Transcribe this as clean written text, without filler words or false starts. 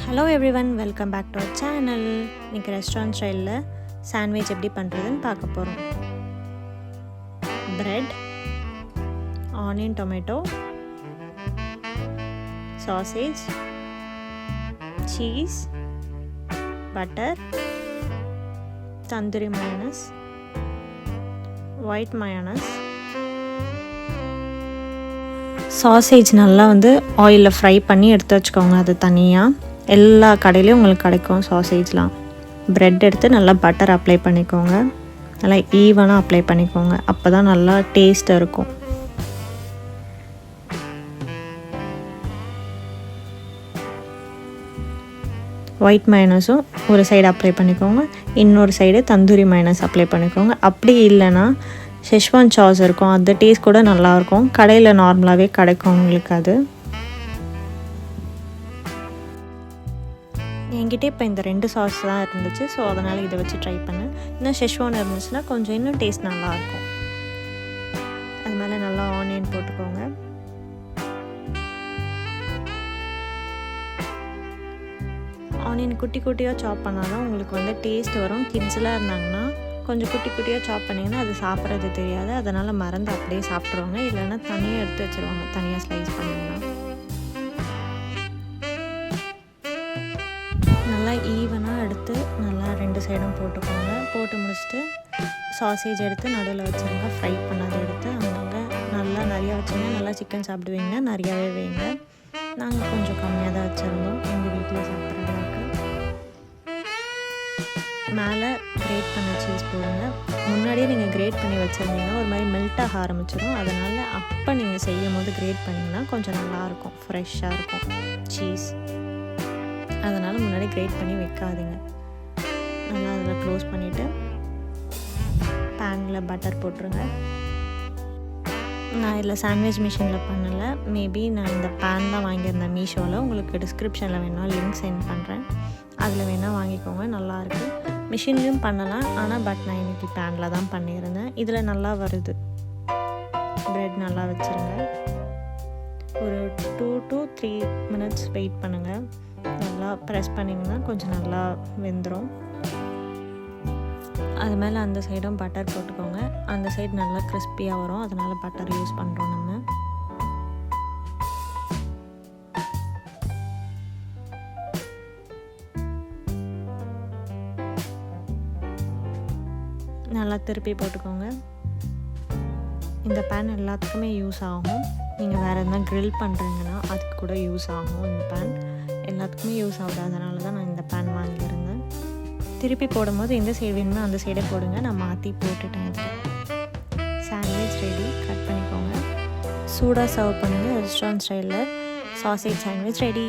Hello everyone, welcome back to our channel. இன்றைக்கி restaurant ஸ்டைலில் sandwich எப்படி பண்ணுறதுன்னு பார்க்க போகிறோம். Bread, onion, tomato, sausage, cheese, butter, tandoori mayonnaise, white mayonnaise. Sausage நல்லா ஆயிலில் ஃப்ரை பண்ணி எடுத்து வச்சுக்கோங்க. அது தனியாக எல்லா கடையிலையும் உங்களுக்கு கிடைக்கும் சாசேஜ்லாம். ப்ரெட் எடுத்து நல்லா பட்டர் அப்ளை பண்ணிக்கோங்க. நல்லா ஈவனாக அப்ளை பண்ணிக்கோங்க. அப்போ தான் நல்லா டேஸ்ட்டாக இருக்கும். ஒயிட் மயோனஸும் ஒரு சைடு அப்ளை பண்ணிக்கோங்க, இன்னொரு சைடு தந்தூரி மயோனஸ் அப்ளை பண்ணிக்கோங்க. அப்படி இல்லைன்னா ஷெஸ்வான் சாஸ் இருக்கும், அந்த டேஸ்ட் கூட நல்லாயிருக்கும். கடையில் நார்மலாகவே கிடைக்கும் உங்களுக்கு. அது என்கிட்ட இப்போ இந்த 2 சாஸ் தான் இருந்துச்சு, ஸோ அதனால் இதை வச்சு ட்ரை பண்ணேன். இன்னும் ஷெஸ்வான் இருந்துச்சுன்னா கொஞ்சம் இன்னும் டேஸ்ட் நல்லாயிருக்கும். அது மேலே நல்லா ஆனியன் போட்டுக்கோங்க. ஆனியன் குட்டி குட்டியாக சாப் பண்ணால் தான் உங்களுக்கு டேஸ்ட் வரும். கிட்ஸ்லாம் இருந்தாங்கன்னா கொஞ்சம் குட்டி குட்டியாக சாப் பண்ணிங்கன்னா அது சாப்பிட்றது தெரியாது, அதனால் மறந்து அப்படியே சாப்பிட்ருவாங்க. இல்லைன்னா தனியாக எடுத்து வச்சுருவாங்க, தனியாக ஸ்லைஸ் பண்ணிங்கன்னா. நல்லா ஈவனாக எடுத்து நல்லா 2 சைடும் போட்டுக்கோங்க. போட்டு முடிச்சுட்டு சாசேஜ் எடுத்து நடுவில் வச்சுருங்க. ஃப்ரை பண்ணதை எடுத்து அங்கங்கே நல்லா நிறையா வச்சுருங்க. நல்லா சிக்கன் சாப்பிடுவீங்கன்னா நிறையாவே வைங்க. நாங்கள் கொஞ்சம் கம்மியாக தான் வச்சுருந்தோம், எங்கள் வீட்டில் சாப்பிட்றதுக்கு. மேலே கிரேட் பண்ண சீஸ் போடுங்க. முன்னாடியே நீங்கள் கிரேட் பண்ணி வச்சுருந்தீங்கன்னா ஒரு மாதிரி மெல்ட் ஆக ஆரம்பிச்சிடும். அதனால் அப்போ நீங்கள் செய்யும் போது கிரேட் பண்ணிங்கன்னா கொஞ்சம் நல்லாயிருக்கும், ஃப்ரெஷ்ஷாக இருக்கும் சீஸ். அதனால் முன்னாடி கிரேட் பண்ணி வைக்காதீங்க. நல்லா அதில் க்ளோஸ் பண்ணிவிட்டு பேனில் பட்டர் போட்டுருங்க. நான் இதில் சாண்ட்விச் மிஷினில் பண்ணலை, மேபி நான் இந்த பேன் தான் வாங்கியிருந்தேன் மீஷோவில். உங்களுக்கு டிஸ்கிரிப்ஷனில் வேணால் லிங்க் சென்ட் பண்ணுறேன், அதில் வேணால் வாங்கிக்கோங்க. நல்லாயிருக்கு. மிஷின்லேயும் பண்ணலாம், ஆனால் நான் இன்றைக்கி பேனில் தான் பண்ணியிருந்தேன். இதில் நல்லா வருது. ப்ரெட் நல்லா வச்சுருங்க. ஒரு 2 to 3 minutes வெயிட் பண்ணுங்கள். நல்லா ப்ரெஸ் பண்ணிங்கன்னா கொஞ்சம் நல்லா வெந்துடும். அது மேலே அந்த சைடும் பட்டர் போட்டுக்கோங்க. அந்த சைடு நல்லா கிறிஸ்பியாக வரும், அதனால் பட்டர் யூஸ் பண்ணுறோம் நம்ம. நல்லா திருப்பி போட்டுக்கோங்க. இந்த பேன் எல்லாத்துக்குமே யூஸ் ஆகும். நீங்கள் வேறு எதுனா க்ரில் பண்ணுறீங்கன்னா அதுக்கு கூட யூஸ் ஆகும். இந்த பேன் எல்லாத்துக்குமே யூஸ் ஆகுது, அதனால தான் நான் இந்த பேன் வாங்கியிருந்தேன். திருப்பி போடும்போது எந்த சைடு வேணுமோ அந்த சைடே போடுங்க. நான் மாற்றி போட்டுட்டேன். Sandwich ready. கட் பண்ணிக்கோங்க. சூடாக சர்வ் பண்ணுங்கள். ரெஸ்டாரண்ட் ஸ்டைலில் சாசேஜ் சாண்ட்விச் ரெடி.